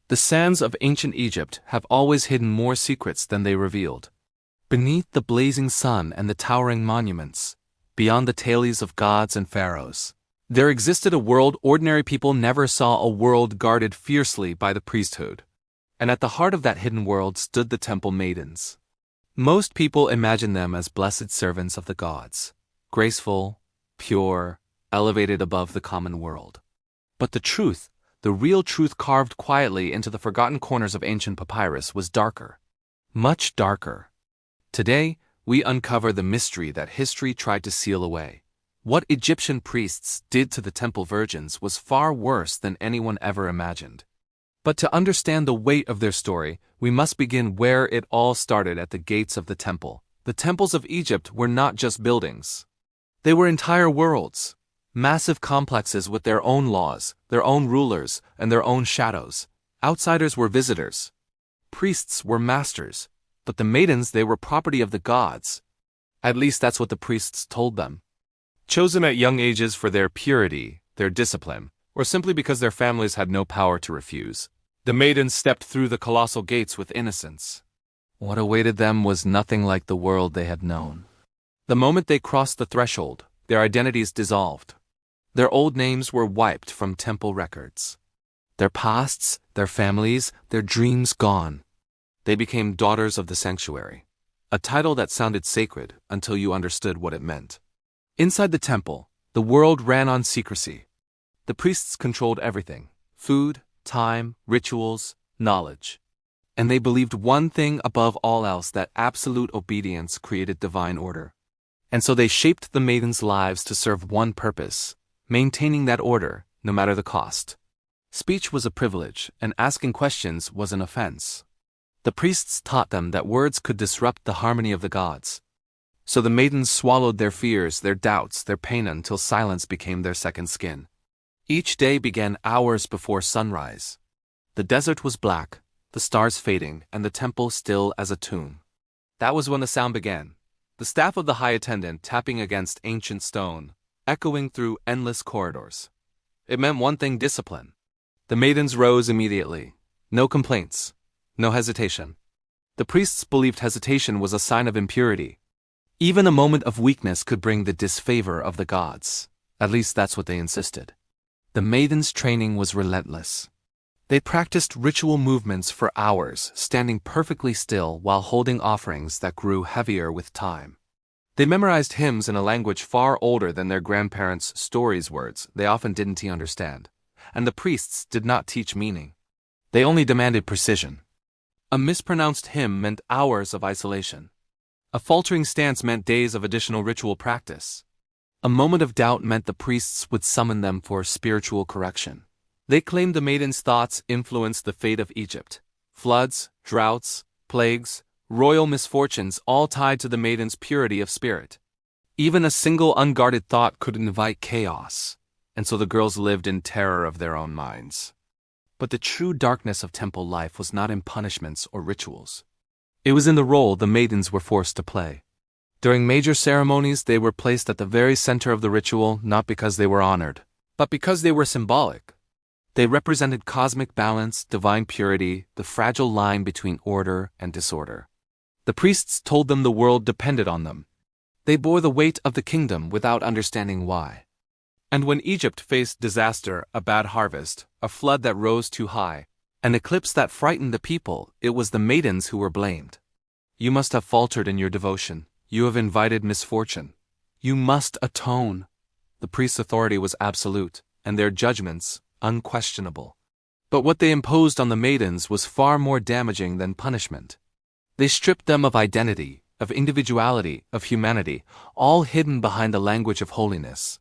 The sands of ancient Egypt have always hidden more secrets than they revealed. Beneath the blazing sun and the towering monuments, beyond the tales of gods and pharaohs, there existed a world ordinary people never saw, a world guarded fiercely by the priesthood. And at the heart of that hidden world stood the temple maidens. Most people imagine them as blessed servants of the gods, graceful, pure, elevated above the common world. But the real truth carved quietly into the forgotten corners of ancient papyrus was darker. Much darker. Today, we uncover the mystery that history tried to seal away. What Egyptian priests did to the temple virgins was far worse than anyone ever imagined. But to understand the weight of their story, we must begin where it all started, at the gates of the temple. The temples of Egypt were not just buildings. They were entire worlds. Massive complexes with their own laws, their own rulers, and their own shadows. Outsiders were visitors. Priests were masters. But the maidens, they were property of the gods. At least that's what the priests told them. Chosen at young ages for their purity, their discipline, or simply because their families had no power to refuse, the maidens stepped through the colossal gates with innocence. What awaited them was nothing like the world they had known. The moment they crossed the threshold, their identities dissolved. Their old names were wiped from temple records. Their pasts, their families, their dreams gone. They became daughters of the sanctuary, a title that sounded sacred until you understood what it meant. Inside the temple, the world ran on secrecy. The priests controlled everything: food, time, rituals, knowledge. And they believed one thing above all else, that absolute obedience created divine order. And so they shaped the maidens' lives to serve one purpose: maintaining that order, no matter the cost. Speech was a privilege, and asking questions was an offense. The priests taught them that words could disrupt the harmony of the gods. So the maidens swallowed their fears, their doubts, their pain until silence became their second skin. Each day began hours before sunrise. The desert was black, the stars fading, and the temple still as a tomb. That was when the sound began. The staff of the high attendant tapping against ancient stone, echoing through endless corridors. It meant one thing: discipline. The maidens rose immediately. No complaints. No hesitation. The priests believed hesitation was a sign of impurity. Even a moment of weakness could bring the disfavor of the gods. At least that's what they insisted. The maidens' training was relentless. They practiced ritual movements for hours, standing perfectly still while holding offerings that grew heavier with time. They memorized hymns in a language far older than their grandparents' stories' words they often didn't understand. And the priests did not teach meaning. They only demanded precision. A mispronounced hymn meant hours of isolation. A faltering stance meant days of additional ritual practice. A moment of doubt meant the priests would summon them for spiritual correction. They claimed the maidens' thoughts influenced the fate of Egypt. Floods, droughts, plagues, royal misfortunes, all tied to the maidens' purity of spirit. Even a single unguarded thought could invite chaos, and so the girls lived in terror of their own minds. But the true darkness of temple life was not in punishments or rituals. It was in the role the maidens were forced to play. During major ceremonies, they were placed at the very center of the ritual, not because they were honored, but because they were symbolic. They represented cosmic balance, divine purity, the fragile line between order and disorder. The priests told them the world depended on them. They bore the weight of the kingdom without understanding why. And when Egypt faced disaster, a bad harvest, a flood that rose too high, an eclipse that frightened the people, it was the maidens who were blamed. You must have faltered in your devotion. You have invited misfortune. You must atone. The priest's authority was absolute, and their judgments unquestionable. But what they imposed on the maidens was far more damaging than punishment. They stripped them of identity, of individuality, of humanity, all hidden behind the language of holiness.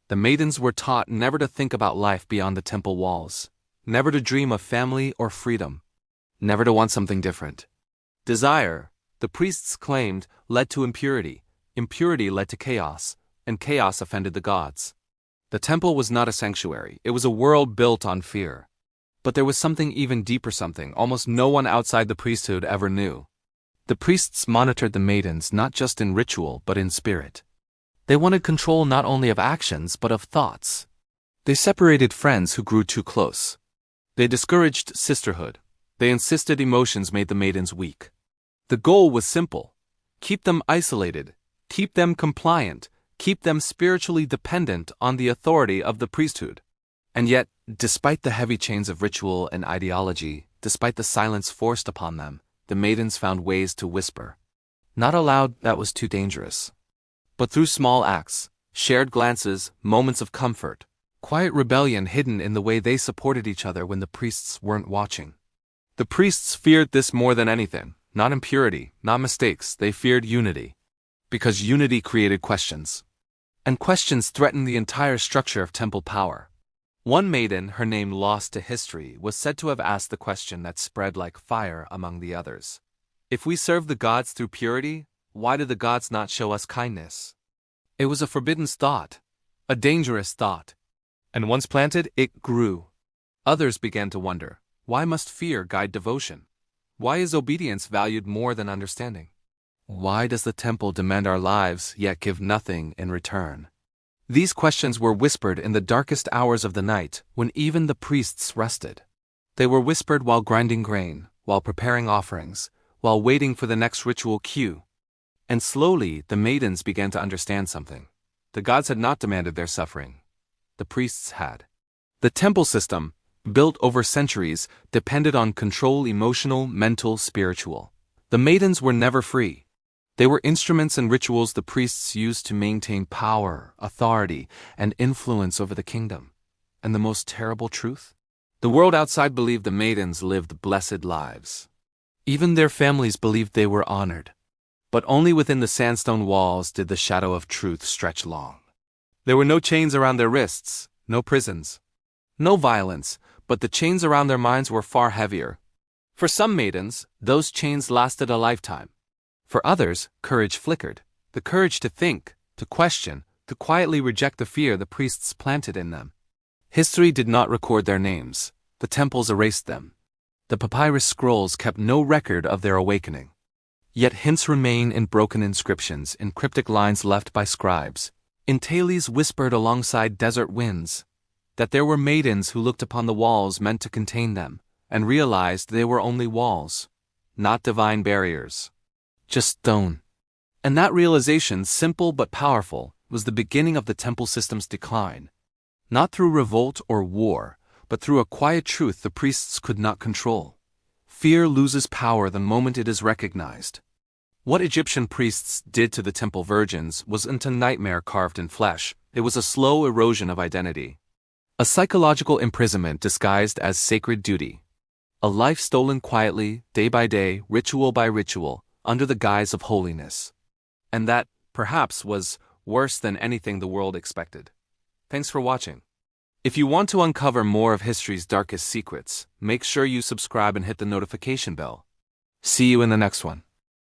The maidens were taught never to think about life beyond the temple walls, never to dream of family or freedom, never to want something different. Desire, the priests claimed, led to impurity, impurity led to chaos, and chaos offended the gods. The temple was not a sanctuary, it was a world built on fear. But there was something even deeper, something almost no one outside the priesthood ever knew. The priests monitored the maidens not just in ritual but in spirit. They wanted control not only of actions but of thoughts. They separated friends who grew too close. They discouraged sisterhood. They insisted emotions made the maidens weak. The goal was simple: keep them isolated, keep them compliant, keep them spiritually dependent on the authority of the priesthood. And yet, despite the heavy chains of ritual and ideology, despite the silence forced upon them, the maidens found ways to whisper. Not aloud, that was too dangerous. But through small acts, shared glances, moments of comfort, quiet rebellion hidden in the way they supported each other when the priests weren't watching. The priests feared this more than anything, not impurity, not mistakes, they feared unity. Because unity created questions. And questions threatened the entire structure of temple power. One maiden, her name lost to history, was said to have asked the question that spread like fire among the others. If we serve the gods through purity, why do the gods not show us kindness? It was a forbidden thought, a dangerous thought. And once planted, it grew. Others began to wonder, why must fear guide devotion? Why is obedience valued more than understanding? Why does the temple demand our lives yet give nothing in return? These questions were whispered in the darkest hours of the night when even the priests rested. They were whispered while grinding grain, while preparing offerings, while waiting for the next ritual cue. And slowly the maidens began to understand something. The gods had not demanded their suffering. The priests had. The temple system, built over centuries, depended on control: emotional, mental, spiritual. The maidens were never free. They were instruments and rituals the priests used to maintain power, authority, and influence over the kingdom. And the most terrible truth? The world outside believed the maidens lived blessed lives. Even their families believed they were honored. But only within the sandstone walls did the shadow of truth stretch long. There were no chains around their wrists, no prisons, no violence, but the chains around their minds were far heavier. For some maidens, those chains lasted a lifetime. For others, courage flickered, the courage to think, to question, to quietly reject the fear the priests planted in them. History did not record their names. The temples erased them. The papyrus scrolls kept no record of their awakening. Yet hints remain in broken inscriptions, in cryptic lines left by scribes, in tales whispered alongside desert winds, that there were maidens who looked upon the walls meant to contain them, and realized they were only walls, not divine barriers. Just stone. And that realization, simple but powerful, was the beginning of the temple system's decline. Not through revolt or war, but through a quiet truth the priests could not control. Fear loses power the moment it is recognized. What Egyptian priests did to the temple virgins wasn't a nightmare carved in flesh, it was a slow erosion of identity. A psychological imprisonment disguised as sacred duty. A life stolen quietly, day by day, ritual by ritual, under the guise of holiness. And that, perhaps, was worse than anything the world expected. Thanks for watching. If you want to uncover more of history's darkest secrets, make sure you subscribe and hit the notification bell. See you in the next one.